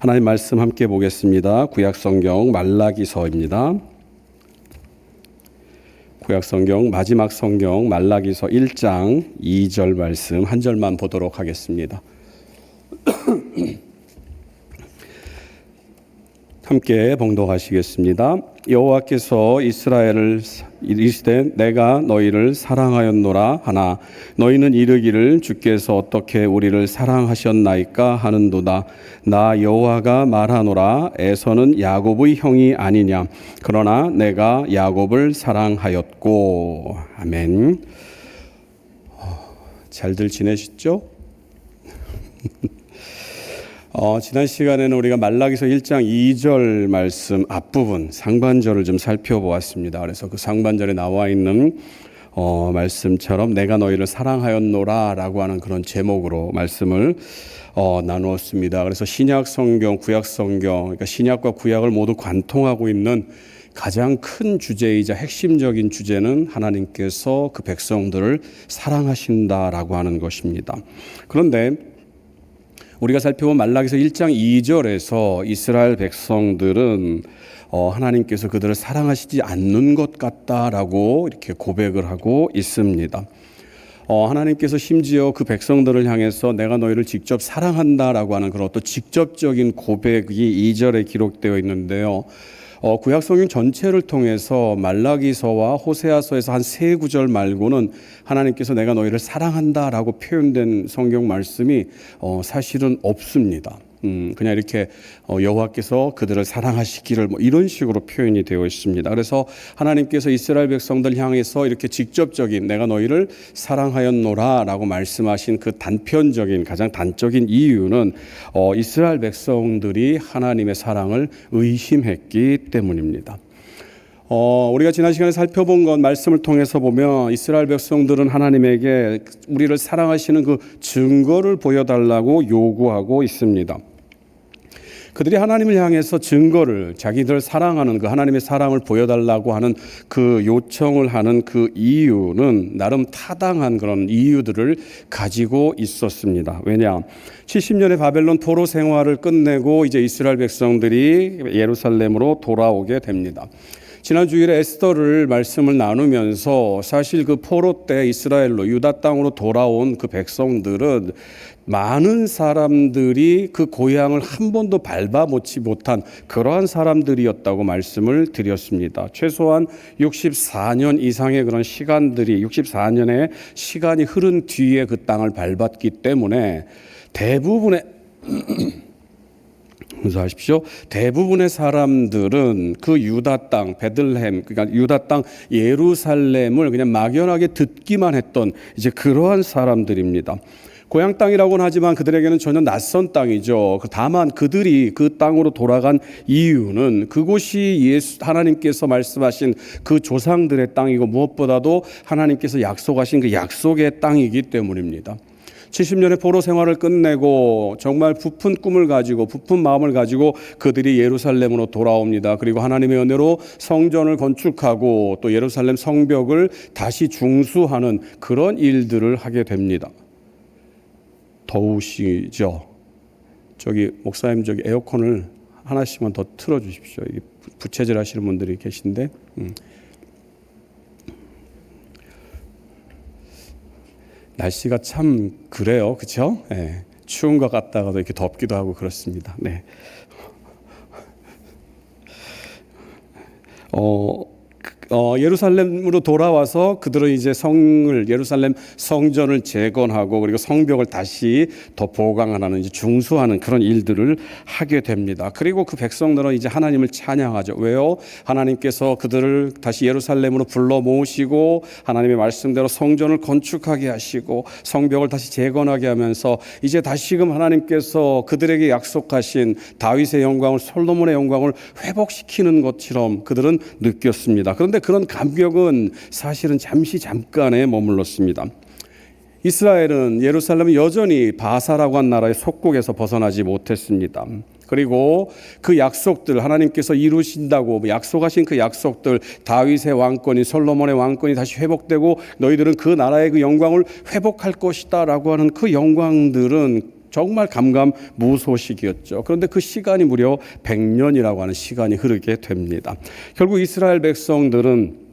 하나님 말씀 함께 보겠습니다. 구약성경 말라기서입니다. 구약성경 마지막 성경 말라기서 1장 2절 말씀 한 절만 보도록 하겠습니다. 함께 봉독하시겠습니다. 여호와께서 이스라엘을 이르시되 내가 너희를 사랑하였노라 하나 너희는 이르기를 주께서 어떻게 우리를 사랑하셨나이까 하는도다. 나 여호와가 말하노라 에서는 야곱의 형이 아니냐 그러나 내가 야곱을 사랑하였고. 아멘. 잘들 지내셨죠? 지난 시간에는 우리가 말라기서 1장 2절 말씀 앞부분 상반절을 좀 살펴보았습니다. 그래서 그 상반절에 나와 있는 말씀처럼 내가 너희를 사랑하였노라 라고 하는 그런 제목으로 말씀을 나누었습니다. 그래서 신약 성경, 구약 성경, 그러니까 신약과 구약을 모두 관통하고 있는 가장 큰 주제이자 핵심적인 주제는 하나님께서 그 백성들을 사랑하신다라고 하는 것입니다. 그런데 우리가 살펴본 말라기서 1장 2절에서 이스라엘 백성들은 하나님께서 그들을 사랑하시지 않는 것 같다라고 이렇게 고백을 하고 있습니다. 하나님께서 심지어 그 백성들을 향해서 내가 너희를 직접 사랑한다라고 하는 그런 또 직접적인 고백이 2절에 기록되어 있는데요. 구약성경 전체를 통해서 말라기서와 호세아서에서 한 세 구절 말고는 하나님께서 내가 너희를 사랑한다라고 표현된 성경 말씀이 사실은 없습니다. 그냥 이렇게 여호와께서 그들을 사랑하시기를 이런 식으로 표현이 되어 있습니다. 그래서 하나님께서 이스라엘 백성들 향해서 이렇게 직접적인 내가 너희를 사랑하였노라 라고 말씀하신 그 단편적인 가장 단적인 이유는 이스라엘 백성들이 하나님의 사랑을 의심했기 때문입니다. 우리가 지난 시간에 살펴본 건 말씀을 통해서 보면 이스라엘 백성들은 하나님에게 우리를 사랑하시는 그 증거를 보여달라고 요구하고 있습니다. 그들이 하나님을 향해서 증거를 자기들 사랑하는 그 하나님의 사랑을 보여달라고 하는 그 요청을 하는 그 이유는 나름 타당한 그런 이유들을 가지고 있었습니다. 왜냐? 70년의 바벨론 포로 생활을 끝내고 이제 이스라엘 백성들이 예루살렘으로 돌아오게 됩니다. 지난 주일에 에스더를 말씀을 나누면서 사실 그 포로 때 이스라엘로 유다 땅으로 돌아온 그 백성들은 많은 사람들이 그 고향을 한 번도 밟아보지 못한 그러한 사람들이었다고 말씀을 드렸습니다. 최소한 64년 이상의 그런 시간들이 64년의 시간이 흐른 뒤에 그 땅을 밟았기 때문에 대부분의 하십시오. 대부분의 사람들은 그 유다 땅 베들레헴 그러니까 유다 땅 예루살렘을 그냥 막연하게 듣기만 했던 이제 그러한 사람들입니다. 고향 땅이라고는 하지만 그들에게는 전혀 낯선 땅이죠. 다만 그들이 그 땅으로 돌아간 이유는 그곳이 하나님께서 말씀하신 그 조상들의 땅이고 무엇보다도 하나님께서 약속하신 그 약속의 땅이기 때문입니다. 70년의 포로 생활을 끝내고 정말 부푼 꿈을 가지고 부푼 마음을 가지고 그들이 예루살렘으로 돌아옵니다. 그리고 하나님의 은혜로 성전을 건축하고 또 예루살렘 성벽을 다시 중수하는 그런 일들을 하게 됩니다. 더우시죠? 저기 목사님 저기 에어컨을 하나씩만 더 틀어주십시오. 이게 부채질 하시는 분들이 계신데. 날씨가 참 그래요, 그렇죠? 네. 추운 것 같다가도 이렇게 덥기도 하고 그렇습니다. 네. 예루살렘으로 돌아와서 그들은 이제 예루살렘 성전을 재건하고 그리고 성벽을 다시 더 보강하는 이제 중수하는 그런 일들을 하게 됩니다. 그리고 그 백성들은 이제 하나님을 찬양하죠. 왜요? 하나님께서 그들을 다시 예루살렘으로 불러 모으시고 하나님의 말씀대로 성전을 건축하게 하시고 성벽을 다시 재건하게 하면서 이제 다시금 하나님께서 그들에게 약속하신 다윗의 영광을 솔로몬의 영광을 회복시키는 것처럼 그들은 느꼈습니다. 그런데 그런 감격은 사실은 잠깐에 머물렀습니다. 이스라엘은 예루살렘은 여전히 바사라고 한 나라의 속국에서 벗어나지 못했습니다. 그리고 그 약속들 하나님께서 이루신다고 약속하신 그 약속들 다윗의 왕권이 솔로몬의 왕권이 다시 회복되고 너희들은 그 나라의 그 영광을 회복할 것이다 라고 하는 그 영광들은 정말 감감무소식이었죠. 그런데 그 시간이 무려 100년이라고 하는 시간이 흐르게 됩니다. 결국 이스라엘 백성들은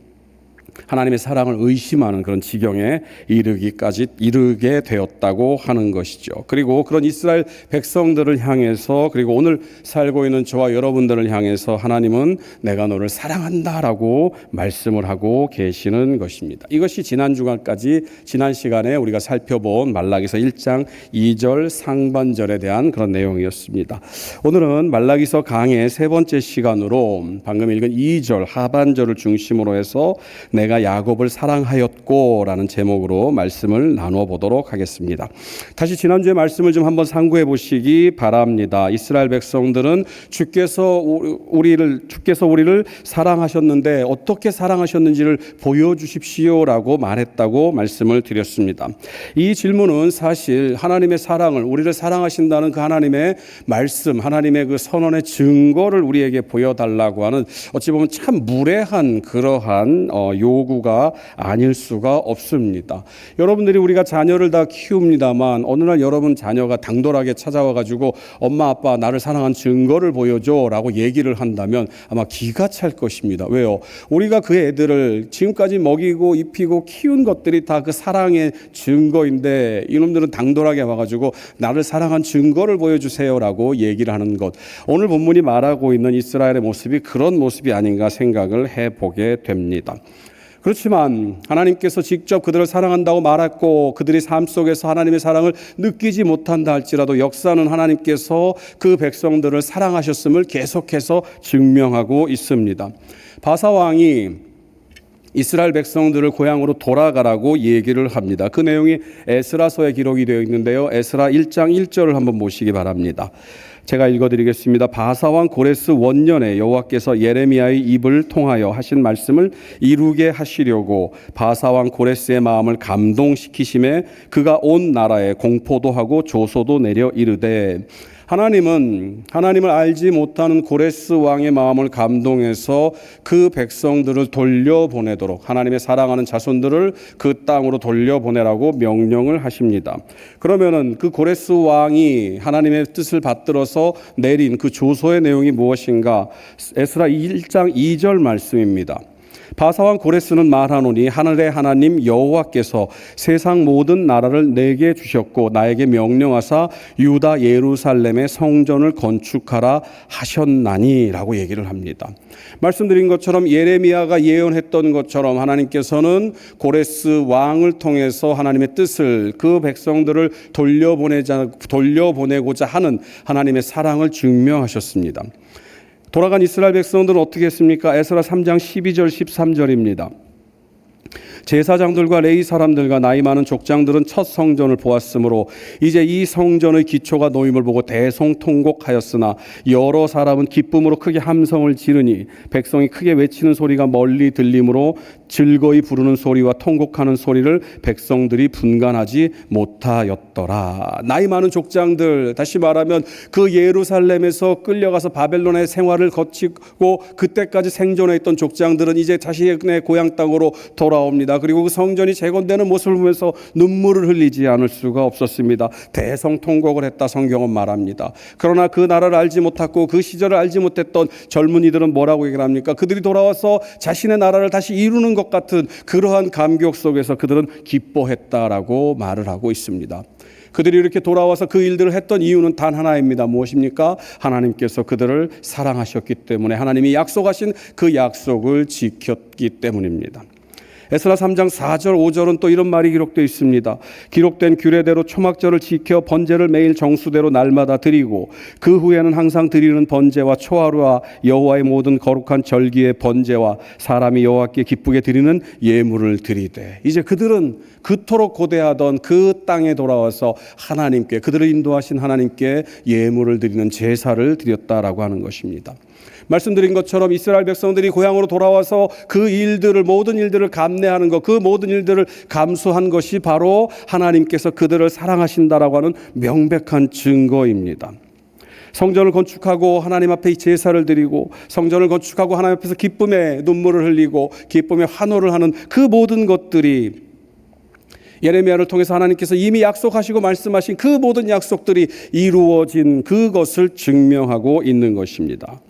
하나님의 사랑을 의심하는 그런 지경에 이르게 되었다고 하는 것이죠. 그리고 그런 이스라엘 백성들을 향해서, 그리고 오늘 살고 있는 저와 여러분들을 향해서 하나님은 내가 너를 사랑한다라고 말씀을 하고 계시는 것입니다. 이것이 지난 주간까지, 지난 시간에 우리가 살펴본 말라기서 1장 2절 상반절에 대한 그런 내용이었습니다. 오늘은 말라기서 강의 세 번째 시간으로 방금 읽은 2절 하반절을 중심으로 해서 내가 야곱을 사랑하였고 라는 제목으로 말씀을 나누어 보도록 하겠습니다. 다시 지난주의 말씀을 좀 한번 상고해 보시기 바랍니다. 이스라엘 백성들은 주께서 우리를 사랑하셨는데 어떻게 사랑하셨는지를 보여주십시오라고 말했다고 말씀을 드렸습니다. 이 질문은 사실 하나님의 사랑을, 우리를 사랑하신다는 그 하나님의 말씀, 하나님의 그 선언의 증거를 우리에게 보여달라고 하는 어찌 보면 참 무례한 그러한 요구가 아닐 수가 없습니다. 여러분들이 우리가 자녀를 다 키웁니다만 어느 날 여러분 자녀가 당돌하게 찾아와 가지고 엄마 아빠 나를 사랑한 증거를 보여줘 라고 얘기를 한다면 아마 기가 찰 것입니다. 왜요? 우리가 그 애들을 지금까지 먹이고 입히고 키운 것들이 다 그 사랑의 증거인데 이놈들은 당돌하게 와가지고 나를 사랑한 증거를 보여주세요 라고 얘기를 하는 것, 오늘 본문이 말하고 있는 이스라엘의 모습이 그런 모습이 아닌가 생각을 해보게 됩니다. 그렇지만 하나님께서 직접 그들을 사랑한다고 말했고 그들이 삶 속에서 하나님의 사랑을 느끼지 못한다 할지라도 역사는 하나님께서 그 백성들을 사랑하셨음을 계속해서 증명하고 있습니다. 바사 왕이 이스라엘 백성들을 고향으로 돌아가라고 얘기를 합니다. 그 내용이 에스라서에 기록이 되어 있는데요. 에스라 1장 1절을 한번 보시기 바랍니다. 제가 읽어드리겠습니다. 바사왕 고레스 원년에 여호와께서 예레미야의 입을 통하여 하신 말씀을 이루게 하시려고 바사왕 고레스의 마음을 감동시키심에 그가 온 나라에 공포도 하고 조소도 내려 이르되, 하나님을 알지 못하는 고레스 왕의 마음을 감동해서 그 백성들을 돌려보내도록, 하나님의 사랑하는 자손들을 그 땅으로 돌려보내라고 명령을 하십니다. 그러면은 그 고레스 왕이 하나님의 뜻을 받들어서 내린 그 조소의 내용이 무엇인가? 에스라 1장 2절 말씀입니다. 바사왕 고레스는 말하노니 하늘의 하나님 여호와께서 세상 모든 나라를 내게 주셨고 나에게 명령하사 유다 예루살렘의 성전을 건축하라 하셨나니 라고 얘기를 합니다. 말씀드린 것처럼 예레미야가 예언했던 것처럼 하나님께서는 고레스 왕을 통해서 하나님의 뜻을, 그 백성들을 돌려보내고자 하는 하나님의 사랑을 증명하셨습니다. 돌아간 이스라엘 백성들은 어떻게 했습니까? 에스라 3장 12절 13절입니다. 제사장들과 레위 사람들과 나이 많은 족장들은 첫 성전을 보았으므로 이제 이 성전의 기초가 놓임을 보고 대성통곡하였으나 여러 사람은 기쁨으로 크게 함성을 지르니 백성이 크게 외치는 소리가 멀리 들리므로 즐거이 부르는 소리와 통곡하는 소리를 백성들이 분간하지 못하였더라. 나이 많은 족장들, 다시 말하면 그 예루살렘에서 끌려가서 바벨론의 생활을 거치고 그때까지 생존해 있던 족장들은 이제 자신의 고향 땅으로 돌아옵니다. 그리고 그 성전이 재건되는 모습을 보면서 눈물을 흘리지 않을 수가 없었습니다. 대성통곡을 했다 성경은 말합니다. 그러나 그 나라를 알지 못하고 그 시절을 알지 못했던 젊은이들은 뭐라고 얘기를 합니까? 그들이 돌아와서 자신의 나라를 다시 이루는 것 같은 그러한 감격 속에서 그들은 기뻐했다라고 말을 하고 있습니다. 그들이 이렇게 돌아와서 그 일들을 했던 이유는 단 하나입니다. 무엇입니까? 하나님께서 그들을 사랑하셨기 때문에, 하나님이 약속하신 그 약속을 지켰기 때문입니다. 에스라 3장 4절 5절은 또 이런 말이 기록되어 있습니다. 기록된 규례대로 초막절을 지켜 번제를 매일 정수대로 날마다 드리고 그 후에는 항상 드리는 번제와 초하루와 여호와의 모든 거룩한 절기의 번제와 사람이 여호와께 기쁘게 드리는 예물을 드리되, 이제 그들은 그토록 고대하던 그 땅에 돌아와서 하나님께, 그들을 인도하신 하나님께 예물을 드리는 제사를 드렸다라고 하는 것입니다. 말씀드린 것처럼 이스라엘 백성들이 고향으로 돌아와서 그 일들을, 모든 일들을 감내하는 것, 그 모든 일들을 감수한 것이 바로 하나님께서 그들을 사랑하신다라고 하는 명백한 증거입니다. 성전을 건축하고 하나님 앞에 제사를 드리고, 성전을 건축하고 하나님 앞에서 기쁨의 눈물을 흘리고 기쁨의 환호를 하는 그 모든 것들이 예레미야를 통해서 하나님께서 이미 약속하시고 말씀하신 그 모든 약속들이 이루어진 그것을 증명하고 있는 것입니다.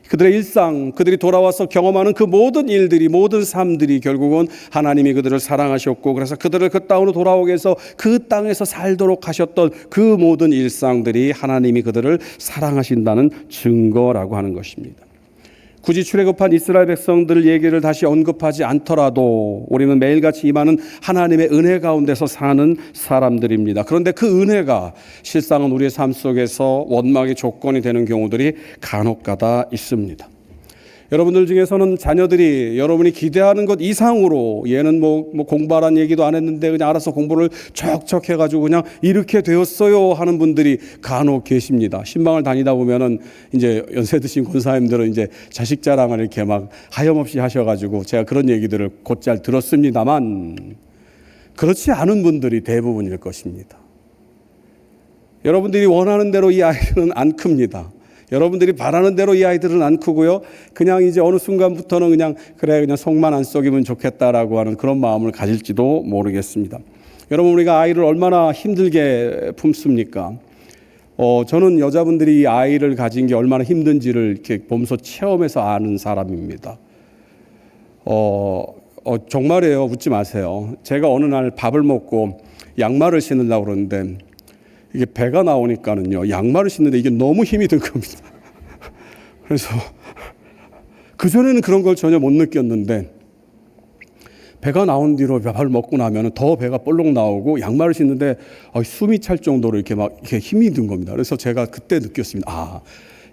그들의 일상, 그들이 돌아와서 경험하는 그 모든 일들이, 모든 삶들이 결국은 하나님이 그들을 사랑하셨고, 그래서 그들을 그 땅으로 돌아오게 해서 그 땅에서 살도록 하셨던 그 모든 일상들이 하나님이 그들을 사랑하신다는 증거라고 하는 것입니다. 굳이 출애굽한 이스라엘 백성들 얘기를 다시 언급하지 않더라도 우리는 매일같이 임하는 하나님의 은혜 가운데서 사는 사람들입니다. 그런데 그 은혜가 실상은 우리의 삶 속에서 원망의 조건이 되는 경우들이 간혹가다 있습니다. 여러분들 중에서는 자녀들이 여러분이 기대하는 것 이상으로, 얘는 뭐 공부하라는 얘기도 안 했는데 그냥 알아서 공부를 척척 해가지고 그냥 이렇게 되었어요 하는 분들이 간혹 계십니다. 신방을 다니다 보면은 이제 연세 드신 권사님들은 이제 자식 자랑을 이렇게 막 하염없이 하셔가지고 제가 그런 얘기들을 곧잘 들었습니다만, 그렇지 않은 분들이 대부분일 것입니다. 여러분들이 원하는 대로 이 아이들은 안 큽니다. 여러분들이 바라는 대로 이 아이들은 안 크고요. 그냥 이제 어느 순간부터는 그냥 속만 안 썩이면 좋겠다라고 하는 그런 마음을 가질지도 모르겠습니다. 여러분, 우리가 아이를 얼마나 힘들게 품습니까? 저는 여자분들이 이 아이를 가진 게 얼마나 힘든지를 이렇게 보면서 체험해서 아는 사람입니다. 정말이에요. 웃지 마세요. 제가 어느 날 밥을 먹고 양말을 신으려고 그러는데 이게 배가 나오니까는요, 양말을 신는데 이게 너무 힘이 든 겁니다. 그래서 그전에는 그런 걸 전혀 못 느꼈는데 배가 나온 뒤로 밥을 먹고 나면 더 배가 볼록 나오고 양말을 신는데 숨이 찰 정도로 이렇게 힘이 든 겁니다. 그래서 제가 그때 느꼈습니다.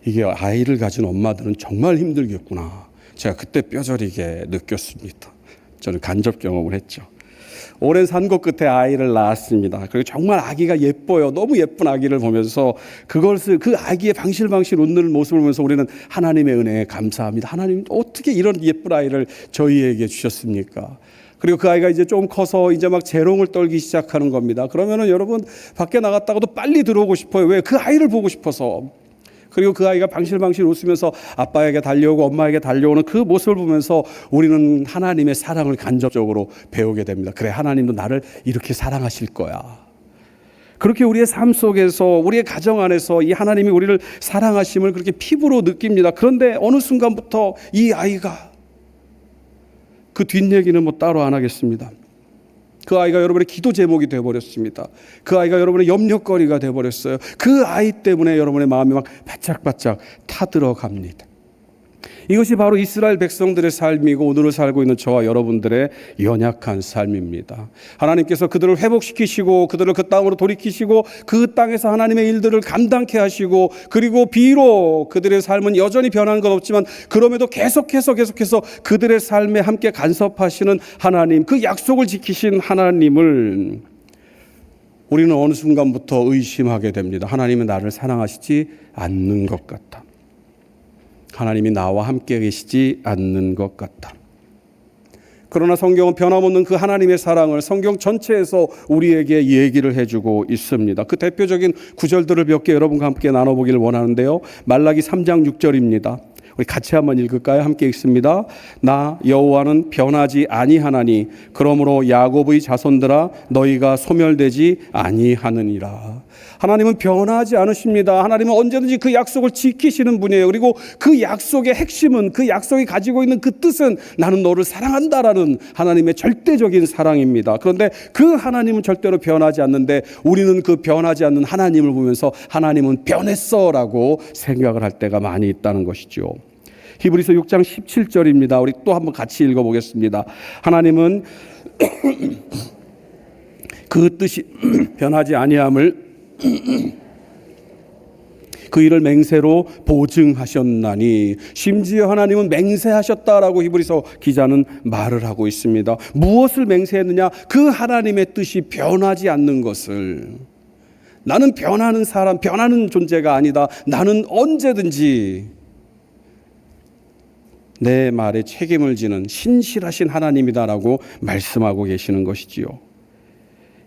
이게 아이를 가진 엄마들은 정말 힘들겠구나. 제가 그때 뼈저리게 느꼈습니다. 저는 간접 경험을 했죠. 오랜 산고 끝에 아이를 낳았습니다. 그리고 정말 아기가 예뻐요. 너무 예쁜 아기를 보면서 그 아기의 방실방실 웃는 모습을 보면서 우리는 하나님의 은혜에 감사합니다. 하나님 어떻게 이런 예쁜 아이를 저희에게 주셨습니까? 그리고 그 아이가 이제 좀 커서 이제 막 재롱을 떨기 시작하는 겁니다. 그러면은 여러분, 밖에 나갔다가도 빨리 들어오고 싶어요. 왜? 그 아이를 보고 싶어서. 그리고 그 아이가 방실방실 웃으면서 아빠에게 달려오고 엄마에게 달려오는 그 모습을 보면서 우리는 하나님의 사랑을 간접적으로 배우게 됩니다. 그래, 하나님도 나를 이렇게 사랑하실 거야. 그렇게 우리의 삶 속에서, 우리의 가정 안에서 이 하나님이 우리를 사랑하심을 그렇게 피부로 느낍니다. 그런데 어느 순간부터 이 아이가, 그 뒷얘기는 뭐 따로 안 하겠습니다. 그 아이가 여러분의 기도 제목이 되어버렸습니다. 그 아이가 여러분의 염려거리가 되어버렸어요. 그 아이 때문에 여러분의 마음이 막 바짝바짝 타들어갑니다. 이것이 바로 이스라엘 백성들의 삶이고 오늘을 살고 있는 저와 여러분들의 연약한 삶입니다. 하나님께서 그들을 회복시키시고 그들을 그 땅으로 돌이키시고 그 땅에서 하나님의 일들을 감당케 하시고, 그리고 비록 그들의 삶은 여전히 변한 건 없지만 그럼에도 계속해서 그들의 삶에 함께 간섭하시는 하나님, 그 약속을 지키신 하나님을 우리는 어느 순간부터 의심하게 됩니다. 하나님은 나를 사랑하시지 않는 것 같다. 하나님이 나와 함께 계시지 않는 것 같다. 그러나 성경은 변함없는 그 하나님의 사랑을 성경 전체에서 우리에게 얘기를 해주고 있습니다. 그 대표적인 구절들을 몇 개 여러분과 함께 나눠보기를 원하는데요. 말라기 3장 6절입니다. 우리 같이 한번 읽을까요? 함께 읽습니다. 나 여호와는 변하지 아니하나니 그러므로 야곱의 자손들아 너희가 소멸되지 아니하느니라. 하나님은 변하지 않으십니다. 하나님은 언제든지 그 약속을 지키시는 분이에요. 그리고 그 약속의 핵심은, 그 약속이 가지고 있는 그 뜻은 나는 너를 사랑한다라는 하나님의 절대적인 사랑입니다. 그런데 그 하나님은 절대로 변하지 않는데 우리는 그 변하지 않는 하나님을 보면서 하나님은 변했어라고 생각을 할 때가 많이 있다는 것이죠. 히브리서 6장 17절입니다. 우리 또 한번 같이 읽어보겠습니다. 하나님은 그 뜻이 변하지 아니함을 그 일을 맹세로 보증하셨나니, 심지어 하나님은 맹세하셨다라고 히브리서 기자는 말을 하고 있습니다. 무엇을 맹세했느냐? 그 하나님의 뜻이 변하지 않는 것을. 나는 변하는 사람, 변하는 존재가 아니다. 나는 언제든지 내 말에 책임을 지는 신실하신 하나님이다라고 말씀하고 계시는 것이지요.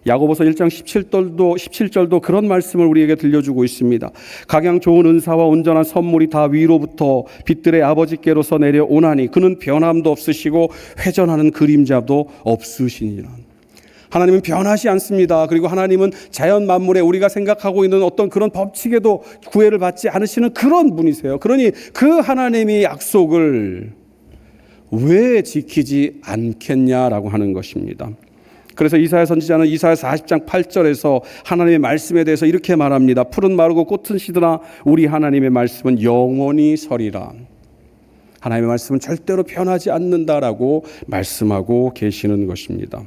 야고보서 1장 17절도 그런 말씀을 우리에게 들려주고 있습니다. 각양 좋은 은사와 온전한 선물이 다 위로부터 빛들의 아버지께로서 내려오나니 그는 변함도 없으시고 회전하는 그림자도 없으시니라. 하나님은 변하지 않습니다. 그리고 하나님은 자연 만물에 우리가 생각하고 있는 어떤 그런 법칙에도 구애를 받지 않으시는 그런 분이세요. 그러니 그 하나님의 약속을 왜 지키지 않겠냐라고 하는 것입니다. 그래서 이사야 선지자는 이사야 40장 8절에서 하나님의 말씀에 대해서 이렇게 말합니다. 푸른 마르고 꽃은 시드나 우리 하나님의 말씀은 영원히 서리라. 하나님의 말씀은 절대로 변하지 않는다라고 말씀하고 계시는 것입니다.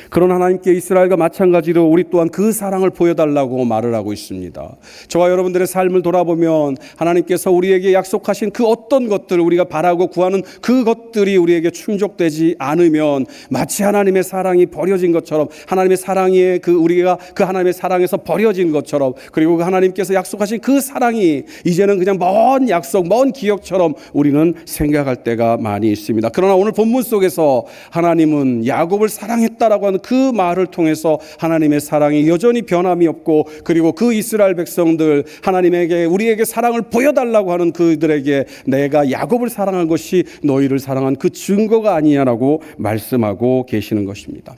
그런 하나님께 이스라엘과 마찬가지로 우리 또한 그 사랑을 보여달라고 말을 하고 있습니다. 저와 여러분들의 삶을 돌아보면 하나님께서 우리에게 약속하신 그 어떤 것들, 우리가 바라고 구하는 그것들이 우리에게 충족되지 않으면 마치 하나님의 사랑이 버려진 것처럼, 하나님의 사랑이 우리가 그 하나님의 사랑에서 버려진 것처럼, 그리고 그 하나님께서 약속하신 그 사랑이 이제는 그냥 먼 약속, 먼 기억처럼 우리는 생각할 때가 많이 있습니다. 그러나 오늘 본문 속에서 하나님은 야곱을 사랑했다라고 하는 그 말을 통해서 하나님의 사랑이 여전히 변함이 없고, 그리고 그 이스라엘 백성들, 하나님에게 우리에게 사랑을 보여달라고 하는 그들에게 내가 야곱을 사랑한 것이 너희를 사랑한 그 증거가 아니냐라고 말씀하고 계시는 것입니다.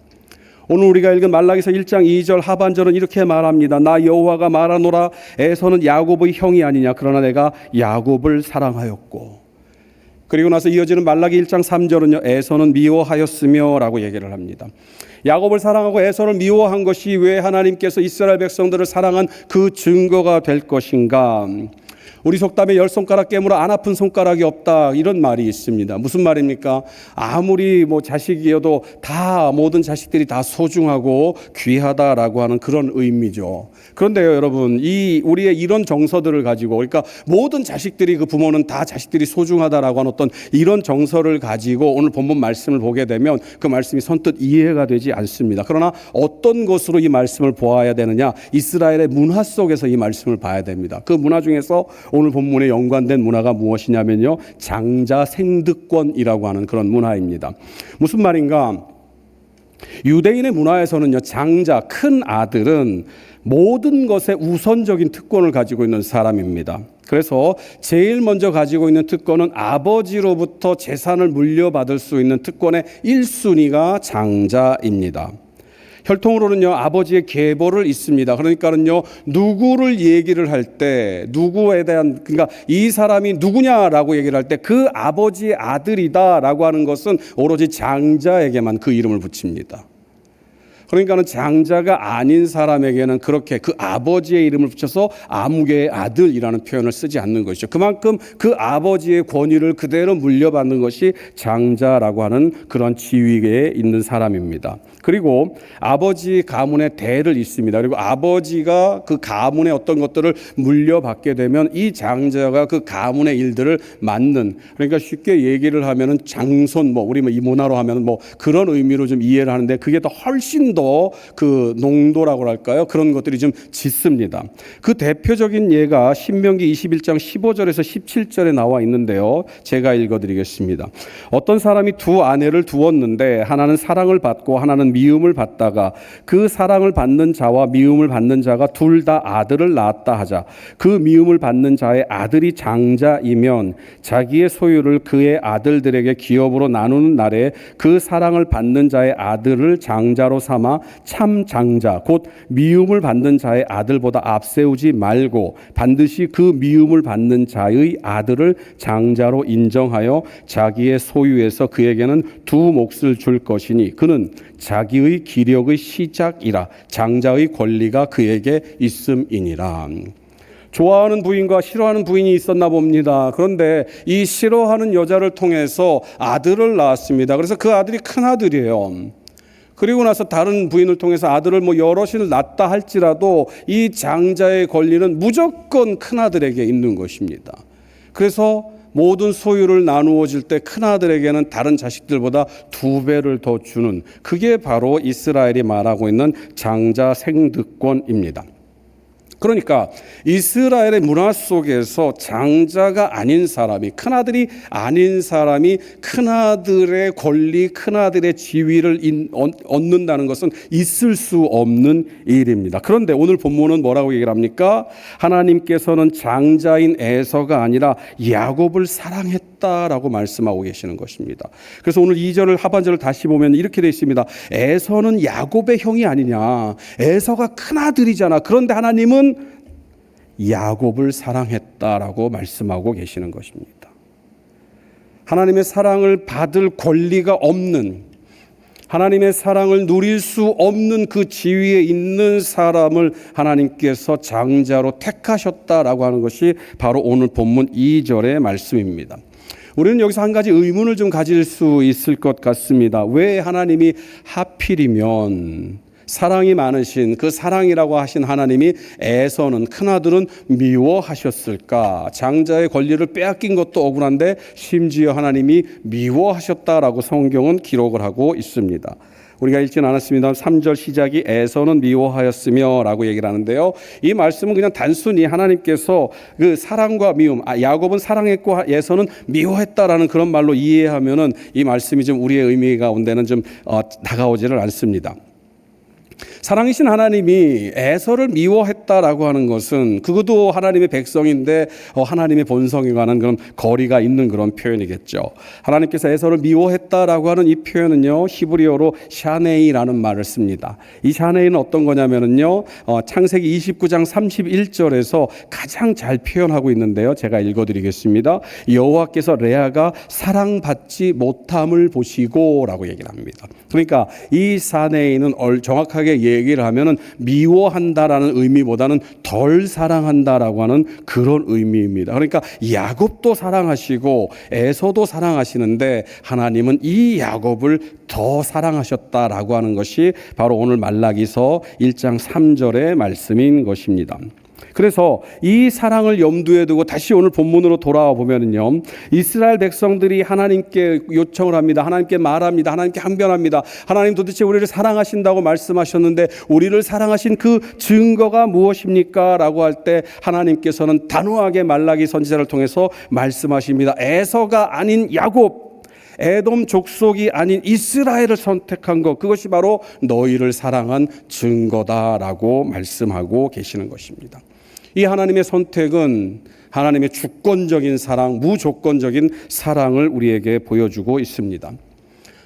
오늘 우리가 읽은 말라기서 1장 2절 하반절은 이렇게 말합니다. 나 여호와가 말하노라 에서는 야곱의 형이 아니냐 그러나 내가 야곱을 사랑하였고. 그리고 나서 이어지는 말라기 1장 3절은요. 에서는 미워하였으며 라고 얘기를 합니다. 야곱을 사랑하고 에서를 미워한 것이 왜 하나님께서 이스라엘 백성들을 사랑한 그 증거가 될 것인가? 우리 속담에 10손가락 깨물어 안 아픈 손가락이 없다, 이런 말이 있습니다. 무슨 말입니까? 아무리 자식이어도 다, 모든 자식들이 다 소중하고 귀하다라고 하는 그런 의미죠. 그런데요, 여러분, 우리의 이런 정서들을 가지고, 그러니까 모든 자식들이, 그 부모는 다 자식들이 소중하다라고 하는 어떤 이런 정서를 가지고 오늘 본문 말씀을 보게 되면 그 말씀이 선뜻 이해가 되지 않습니다. 그러나 어떤 것으로 이 말씀을 보아야 되느냐? 이스라엘의 문화 속에서 이 말씀을 봐야 됩니다. 그 문화 중에서 오늘 본문에 연관된 문화가 무엇이냐면요, 장자 생득권이라고 하는 그런 문화입니다. 무슨 말인가? 유대인의 문화에서는요, 장자, 큰 아들은 모든 것에 우선적인 특권을 가지고 있는 사람입니다. 그래서 제일 먼저 가지고 있는 특권은 아버지로부터 재산을 물려받을 수 있는 특권의 1순위가 장자입니다. 혈통으로는요, 아버지의 계보를 잇습니다. 그러니까는요, 누구를 얘기를 할 때, 누구에 대한, 그러니까 이 사람이 누구냐라고 얘기를 할 때 그 아버지의 아들이다라고 하는 것은 오로지 장자에게만 그 이름을 붙입니다. 그러니까는 장자가 아닌 사람에게는 그렇게 그 아버지의 이름을 붙여서 아무개의 아들이라는 표현을 쓰지 않는 것이죠. 그만큼 그 아버지의 권위를 그대로 물려받는 것이 장자라고 하는 그런 지위에 있는 사람입니다. 그리고 아버지 가문의 대를 잇습니다. 그리고 아버지가 그 가문의 어떤 것들을 물려받게 되면 이 장자가 그 가문의 일들을 맡는, 그러니까 쉽게 얘기를 하면은 장손, 우리 이 문화로 하면은 그런 의미로 좀 이해를 하는데, 그게 더 훨씬 더 그 농도라고 할까요? 그런 것들이 좀 짙습니다. 그 대표적인 예가 신명기 21장 15절에서 17절에 나와 있는데요. 제가 읽어드리겠습니다. 어떤 사람이 두 아내를 두었는데 하나는 사랑을 받고 하나는 미움을 받다가 그 사랑을 받는 자와 미움을 받는 자가 둘 다 아들을 낳았다 하자. 그 미움을 받는 자의 아들이 장자이면 자기의 소유를 그의 아들들에게 기업으로 나누는 날에 그 사랑을 받는 자의 아들을 장자로 삼아 참 장자 곧 미움을 받는 자의 아들보다 앞세우지 말고 반드시 그 미움을 받는 자의 아들을 장자로 인정하여 자기의 소유에서 그에게는 두 몫을 줄 것이니 그는 자기의 기력의 시작이라 장자의 권리가 그에게 있음이니라. 좋아하는 부인과 싫어하는 부인이 있었나 봅니다. 그런데 이 싫어하는 여자를 통해서 아들을 낳았습니다. 그래서 그 아들이 큰 아들이에요. 그리고 나서 다른 부인을 통해서 아들을 여럿을 낳았다 할지라도 이 장자의 권리는 무조건 큰아들에게 있는 것입니다. 그래서 모든 소유를 나누어질 때 큰아들에게는 다른 자식들보다 2배를 더 주는, 그게 바로 이스라엘이 말하고 있는 장자 생득권입니다. 그러니까 이스라엘의 문화 속에서 장자가 아닌 사람이, 큰아들이 아닌 사람이 큰아들의 권리, 큰아들의 지위를 얻는다는 것은 있을 수 없는 일입니다. 그런데 오늘 본문은 뭐라고 얘기를 합니까? 하나님께서는 장자인 에서가 아니라 야곱을 사랑했다 했다라고 말씀하고 계시는 것입니다. 그래서 오늘 2절을 하반절을 다시 보면 이렇게 되어 있습니다. 에서는 야곱의 형이 아니냐. 에서가 큰아들이잖아. 그런데 하나님은 야곱을 사랑했다라고 말씀하고 계시는 것입니다. 하나님의 사랑을 받을 권리가 없는, 하나님의 사랑을 누릴 수 없는 그 지위에 있는 사람을 하나님께서 장자로 택하셨다라고 하는 것이 바로 오늘 본문 2절의 말씀입니다. 우리는 여기서 한 가지 의문을 좀 가질 수 있을 것 같습니다. 왜 하나님이 하필이면 사랑이 많으신 그 사랑이라고 하신 하나님이 에서는 큰아들은 미워하셨을까? 장자의 권리를 빼앗긴 것도 억울한데 심지어 하나님이 미워하셨다라고 성경은 기록을 하고 있습니다. 우리가 읽지는 않았습니다. 3절 시작이 에서는 미워하였으며 라고 얘기를 하는데요. 이 말씀은 그냥 단순히 하나님께서 그 사랑과 미움, 야곱은 사랑했고 에서는 미워했다라는 그런 말로 이해하면은 이 말씀이 좀 우리의 의미 가운데는 좀 다가오지를 않습니다. 사랑이신 하나님이 에서를 미워했다라고 하는 것은 그것도 하나님의 백성인데 하나님의 본성에 관한 그런 거리가 있는 그런 표현이겠죠. 하나님께서 에서를 미워했다라고 하는 이 표현은요, 히브리어로 샤네이라는 말을 씁니다. 이 샤네이는 어떤 거냐면은요, 창세기 29장 31절에서 가장 잘 표현하고 있는데요. 제가 읽어드리겠습니다. 여호와께서 레아가 사랑받지 못함을 보시고라고 얘기를 합니다. 그러니까 이 샤네이는 정확하게 얘기를 하면은 미워한다라는 의미보다는 덜 사랑한다라고 하는 그런 의미입니다. 그러니까 야곱도 사랑하시고 에서도 사랑하시는데 하나님은 이 야곱을 더 사랑하셨다라고 하는 것이 바로 오늘 말라기서 1장 3절의 말씀인 것입니다. 그래서 이 사랑을 염두에 두고 다시 오늘 본문으로 돌아와 보면은요, 이스라엘 백성들이 하나님께 요청을 합니다. 하나님께 말합니다. 하나님께 항변합니다. 하나님 도대체 우리를 사랑하신다고 말씀하셨는데 우리를 사랑하신 그 증거가 무엇입니까? 라고 할 때 하나님께서는 단호하게 말라기 선지자를 통해서 말씀하십니다. 에서가 아닌 야곱, 에돔 족속이 아닌 이스라엘을 선택한 것, 그것이 바로 너희를 사랑한 증거다라고 말씀하고 계시는 것입니다. 이 하나님의 선택은 하나님의 주권적인 사랑, 무조건적인 사랑을 우리에게 보여주고 있습니다.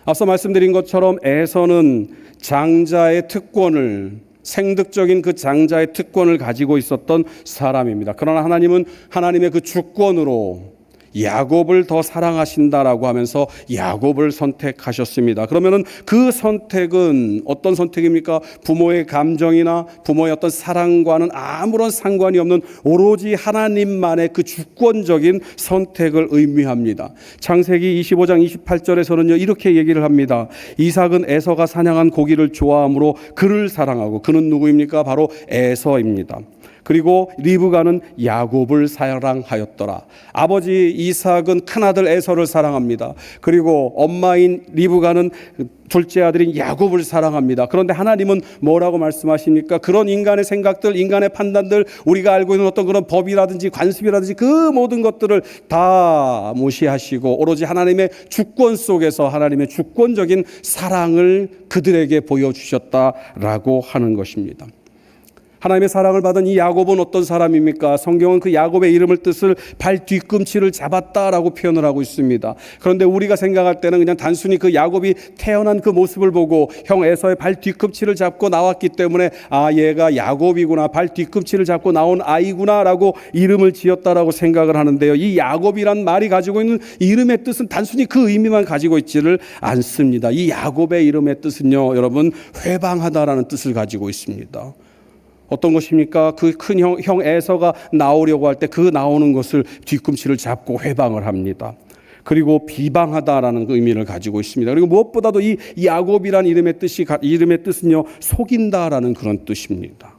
앞서 말씀드린 것처럼 에서는 장자의 특권을, 생득적인 그 장자의 특권을 가지고 있었던 사람입니다. 그러나 하나님은 하나님의 그 주권으로 야곱을 더 사랑하신다라고 하면서 야곱을 선택하셨습니다. 그러면은 그 선택은 어떤 선택입니까? 부모의 감정이나 부모의 어떤 사랑과는 아무런 상관이 없는 오로지 하나님만의 그 주권적인 선택을 의미합니다. 창세기 25장 28절에서는요, 이렇게 얘기를 합니다. 이삭은 에서가 사냥한 고기를 좋아하므로 그를 사랑하고, 그는 누구입니까? 바로 에서입니다. 그리고 리브가는 야곱을 사랑하였더라. 아버지 이삭은 큰아들 에서를 사랑합니다. 그리고 엄마인 리브가는 둘째 아들인 야곱을 사랑합니다. 그런데 하나님은 뭐라고 말씀하십니까? 그런 인간의 생각들, 인간의 판단들, 우리가 알고 있는 어떤 그런 법이라든지 관습이라든지 그 모든 것들을 다 무시하시고 오로지 하나님의 주권 속에서 하나님의 주권적인 사랑을 그들에게 보여주셨다라고 하는 것입니다. 하나님의 사랑을 받은 이 야곱은 어떤 사람입니까? 성경은 그 야곱의 이름을 뜻을 발 뒤꿈치를 잡았다라고 표현을 하고 있습니다. 그런데 우리가 생각할 때는 그냥 단순히 그 야곱이 태어난 그 모습을 보고 형 에서의 발 뒤꿈치를 잡고 나왔기 때문에 얘가 야곱이구나, 발 뒤꿈치를 잡고 나온 아이구나라고 이름을 지었다라고 생각을 하는데요. 이 야곱이란 말이 가지고 있는 이름의 뜻은 단순히 그 의미만 가지고 있지를 않습니다. 이 야곱의 이름의 뜻은요, 여러분, 회방하다라는 뜻을 가지고 있습니다. 어떤 것입니까? 그 큰 형 에서가 나오려고 할 때 그 나오는 것을 뒤꿈치를 잡고 회방을 합니다. 그리고 비방하다라는 그 의미를 가지고 있습니다. 그리고 무엇보다도 이 야곱이라는 이름의 뜻은요, 속인다라는 그런 뜻입니다.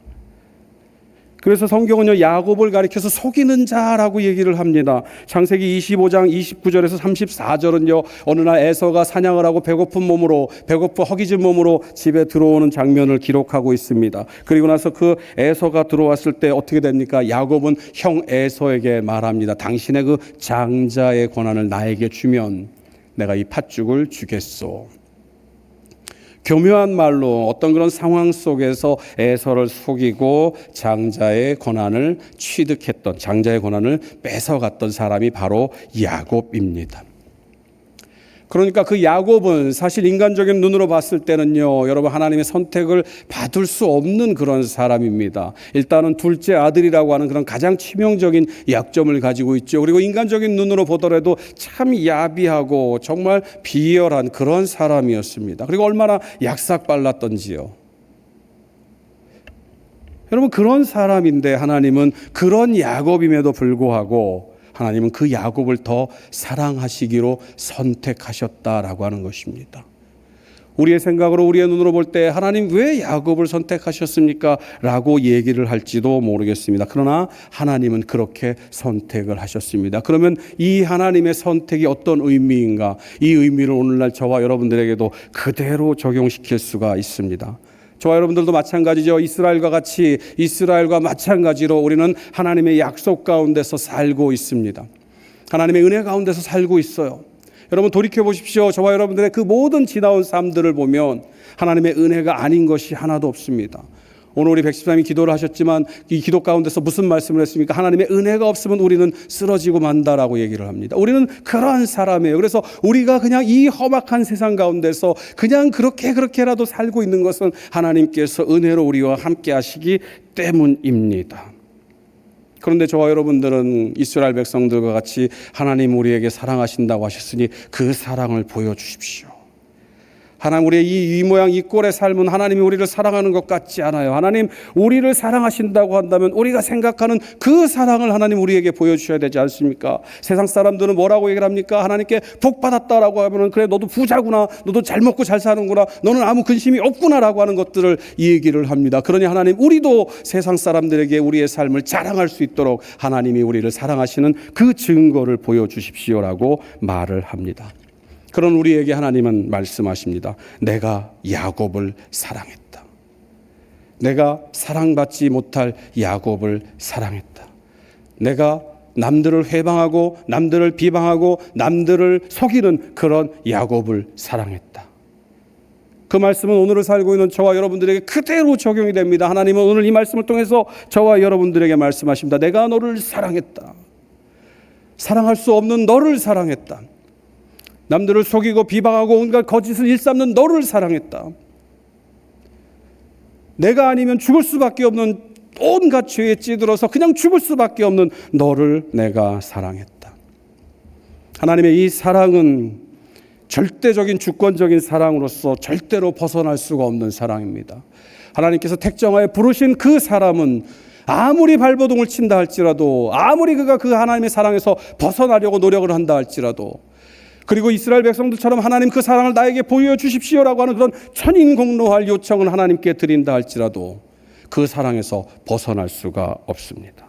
그래서 성경은요, 야곱을 가리켜서 속이는 자라고 얘기를 합니다. 창세기 25장 29절에서 34절은요, 어느 날 에서가 사냥을 하고 허기진 몸으로 집에 들어오는 장면을 기록하고 있습니다. 그리고 나서 그 에서가 들어왔을 때 어떻게 됩니까? 야곱은 형 에서에게 말합니다. 당신의 그 장자의 권한을 나에게 주면 내가 이 팥죽을 주겠소. 교묘한 말로 어떤 그런 상황 속에서 에서를 속이고 장자의 권한을 취득했던, 장자의 권한을 뺏어갔던 사람이 바로 야곱입니다. 그러니까 그 야곱은 사실 인간적인 눈으로 봤을 때는요, 여러분, 하나님의 선택을 받을 수 없는 그런 사람입니다. 일단은 둘째 아들이라고 하는 그런 가장 치명적인 약점을 가지고 있죠. 그리고 인간적인 눈으로 보더라도 참 야비하고 정말 비열한 그런 사람이었습니다. 그리고 얼마나 약삭빨랐던지요. 여러분, 그런 사람인데 하나님은 그런 야곱임에도 불구하고 하나님은 그 야곱을 더 사랑하시기로 선택하셨다라고 하는 것입니다. 우리의 생각으로, 우리의 눈으로 볼 때 하나님 왜 야곱을 선택하셨습니까? 라고 얘기를 할지도 모르겠습니다. 그러나 하나님은 그렇게 선택을 하셨습니다. 그러면 이 하나님의 선택이 어떤 의미인가? 이 의미를 오늘날 저와 여러분들에게도 그대로 적용시킬 수가 있습니다. 저와 여러분들도 마찬가지죠. 이스라엘과 마찬가지로 우리는 하나님의 약속 가운데서 살고 있습니다. 하나님의 은혜 가운데서 살고 있어요. 여러분, 돌이켜 보십시오. 저와 여러분들의 그 모든 지나온 삶들을 보면 하나님의 은혜가 아닌 것이 하나도 없습니다. 오늘 우리 113이 기도를 하셨지만 이 기도 가운데서 무슨 말씀을 했습니까? 하나님의 은혜가 없으면 우리는 쓰러지고 만다라고 얘기를 합니다. 우리는 그러한 사람이에요. 그래서 우리가 그냥 이 험악한 세상 가운데서 그냥 그렇게라도 살고 있는 것은 하나님께서 은혜로 우리와 함께 하시기 때문입니다. 그런데 저와 여러분들은 이스라엘 백성들과 같이 하나님 우리에게 사랑하신다고 하셨으니 그 사랑을 보여주십시오. 하나님, 우리의 이 모양 이 꼴의 삶은 하나님이 우리를 사랑하는 것 같지 않아요. 하나님, 우리를 사랑하신다고 한다면 우리가 생각하는 그 사랑을 하나님 우리에게 보여주셔야 되지 않습니까? 세상 사람들은 뭐라고 얘기를 합니까? 하나님께 복 받았다라고 하면 그래, 너도 부자구나, 너도 잘 먹고 잘 사는구나, 너는 아무 근심이 없구나라고 하는 것들을 얘기를 합니다. 그러니 하나님, 우리도 세상 사람들에게 우리의 삶을 자랑할 수 있도록 하나님이 우리를 사랑하시는 그 증거를 보여주십시오라고 말을 합니다. 그런 우리에게 하나님은 말씀하십니다. 내가 야곱을 사랑했다. 내가 사랑받지 못할 야곱을 사랑했다. 내가 남들을 회방하고 남들을 비방하고 남들을 속이는 그런 야곱을 사랑했다. 그 말씀은 오늘을 살고 있는 저와 여러분들에게 그대로 적용이 됩니다. 하나님은 오늘 이 말씀을 통해서 저와 여러분들에게 말씀하십니다. 내가 너를 사랑했다. 사랑할 수 없는 너를 사랑했다. 남들을 속이고 비방하고 온갖 거짓을 일삼는 너를 사랑했다. 내가 아니면 죽을 수밖에 없는 온갖 죄에 찌들어서 그냥 죽을 수밖에 없는 너를 내가 사랑했다. 하나님의 이 사랑은 절대적인 주권적인 사랑으로서 절대로 벗어날 수가 없는 사랑입니다. 하나님께서 택정하여 부르신 그 사람은 아무리 발버둥을 친다 할지라도, 아무리 그가 그 하나님의 사랑에서 벗어나려고 노력을 한다 할지라도, 그리고 이스라엘 백성들처럼 하나님 그 사랑을 나에게 보여주십시오라고 하는 그런 천인공노할 요청을 하나님께 드린다 할지라도 그 사랑에서 벗어날 수가 없습니다.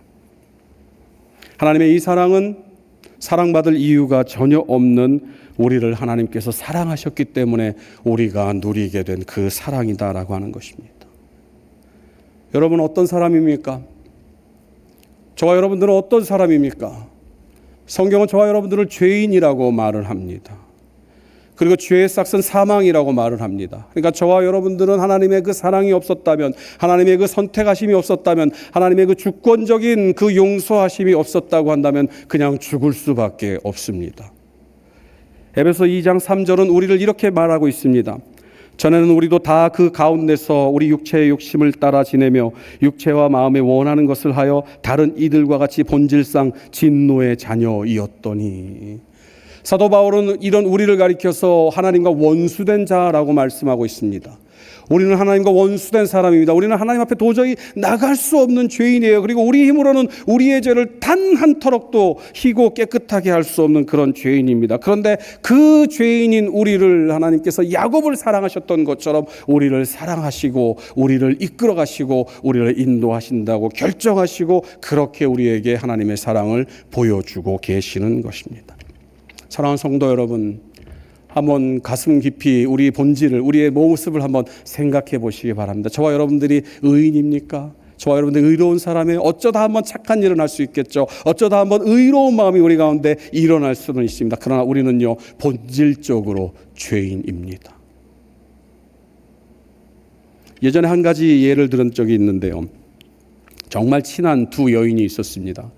하나님의 이 사랑은 사랑받을 이유가 전혀 없는 우리를 하나님께서 사랑하셨기 때문에 우리가 누리게 된 그 사랑이다라고 하는 것입니다. 여러분, 어떤 사람입니까? 저와 여러분들은 어떤 사람입니까? 성경은 저와 여러분들을 죄인이라고 말을 합니다. 그리고 죄의 싹은 사망이라고 말을 합니다. 그러니까 저와 여러분들은 하나님의 그 사랑이 없었다면, 하나님의 그 선택하심이 없었다면, 하나님의 그 주권적인 그 용서하심이 없었다고 한다면 그냥 죽을 수밖에 없습니다. 에베소 2장 3절은 우리를 이렇게 말하고 있습니다. 전에는 우리도 다 그 가운데서 우리 육체의 욕심을 따라 지내며 육체와 마음에 원하는 것을 하여 다른 이들과 같이 본질상 진노의 자녀이었더니, 사도 바울은 이런 우리를 가리켜서 하나님과 원수된 자라고 말씀하고 있습니다. 우리는 하나님과 원수된 사람입니다. 우리는 하나님 앞에 도저히 나갈 수 없는 죄인이에요. 그리고 우리 힘으로는 우리의 죄를 단 한 터럭도 희고 깨끗하게 할 수 없는 그런 죄인입니다. 그런데 그 죄인인 우리를 하나님께서 야곱을 사랑하셨던 것처럼 우리를 사랑하시고 우리를 이끌어 가시고 우리를 인도하신다고 결정하시고 그렇게 우리에게 하나님의 사랑을 보여주고 계시는 것입니다. 사랑하는 성도 여러분, 한번 가슴 깊이 우리 본질을, 우리의 모습을 한번 생각해 보시기 바랍니다. 저와 여러분들이 의인입니까? 저와 여러분들이 의로운 사람이에요. 어쩌다 한번 착한 일은 할 수 있겠죠. 어쩌다 한번 의로운 마음이 우리 가운데 일어날 수는 있습니다. 그러나 우리는요, 본질적으로 죄인입니다. 예전에 한 가지 예를 들은 적이 있는데요. 정말 친한 두 여인이 있었습니다.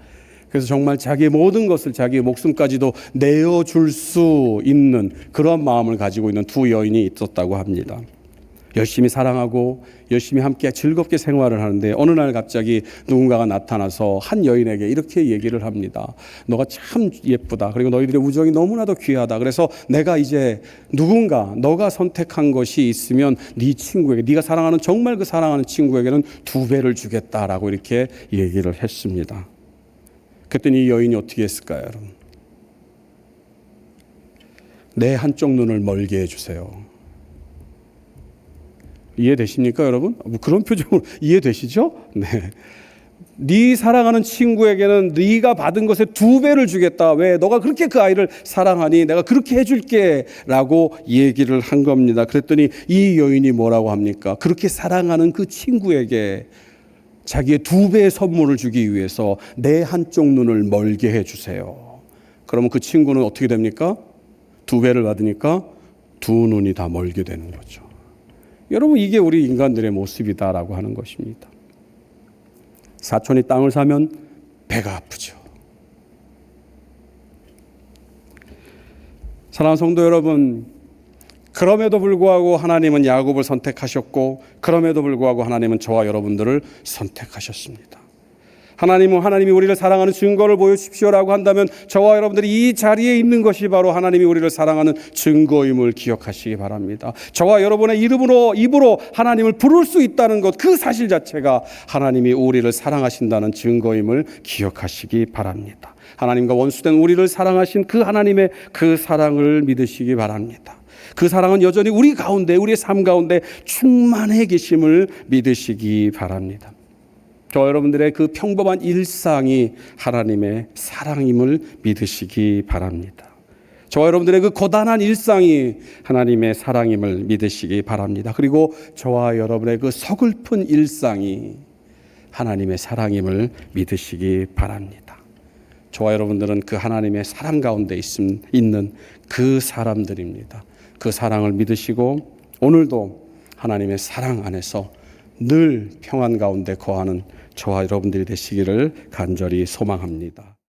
그래서 정말 자기의 모든 것을, 자기의 목숨까지도 내어줄 수 있는 그런 마음을 가지고 있는 두 여인이 있었다고 합니다. 열심히 사랑하고 열심히 함께 즐겁게 생활을 하는데 어느 날 갑자기 누군가가 나타나서 한 여인에게 이렇게 얘기를 합니다. 너가 참 예쁘다. 그리고 너희들의 우정이 너무나도 귀하다. 그래서 내가 이제 누군가 너가 선택한 것이 있으면 네 친구에게, 네가 사랑하는 정말 그 사랑하는 친구에게는 2배를 주겠다라고 이렇게 얘기를 했습니다. 그랬더니 이 여인이 어떻게 했을까요, 여러분? 내 한쪽 눈을 멀게 해주세요. 이해되십니까, 여러분? 뭐 그런 표정으로 이해되시죠? 네. 네 사랑하는 친구에게는 네가 받은 것의 2배를 주겠다. 왜? 너가 그렇게 그 아이를 사랑하니 내가 그렇게 해줄게 라고 얘기를 한 겁니다. 그랬더니 이 여인이 뭐라고 합니까? 그렇게 사랑하는 그 친구에게 자기의 2배의 선물을 주기 위해서 내 한쪽 눈을 멀게 해주세요. 그러면 그 친구는 어떻게 됩니까? 2배를 받으니까 2눈이 다 멀게 되는 거죠. 여러분, 이게 우리 인간들의 모습이다라고 하는 것입니다. 사촌이 땅을 사면 배가 아프죠. 사랑하는 성도 여러분, 그럼에도 불구하고 하나님은 야곱을 선택하셨고, 그럼에도 불구하고 하나님은 저와 여러분들을 선택하셨습니다. 하나님이 우리를 사랑하는 증거를 보여주십시오라고 한다면 저와 여러분들이 이 자리에 있는 것이 바로 하나님이 우리를 사랑하는 증거임을 기억하시기 바랍니다. 저와 여러분의 입으로 하나님을 부를 수 있다는 것, 그 사실 자체가 하나님이 우리를 사랑하신다는 증거임을 기억하시기 바랍니다. 하나님과 원수된 우리를 사랑하신 그 하나님의 그 사랑을 믿으시기 바랍니다. 그 사랑은 여전히 우리 가운데, 우리의 삶 가운데 충만해 계심을 믿으시기 바랍니다. 저 여러분들의 그 평범한 일상이 하나님의 사랑임을 믿으시기 바랍니다. 저와 여러분들의 그 고단한 일상이 하나님의 사랑임을 믿으시기 바랍니다. 그리고 저와 여러분의 그 서글픈 일상이 하나님의 사랑임을 믿으시기 바랍니다. 저와 여러분들은 그 하나님의 사랑 가운데 있는 그 사람들입니다. 그 사랑을 믿으시고 오늘도 하나님의 사랑 안에서 늘 평안 가운데 거하는 저와 여러분들이 되시기를 간절히 소망합니다.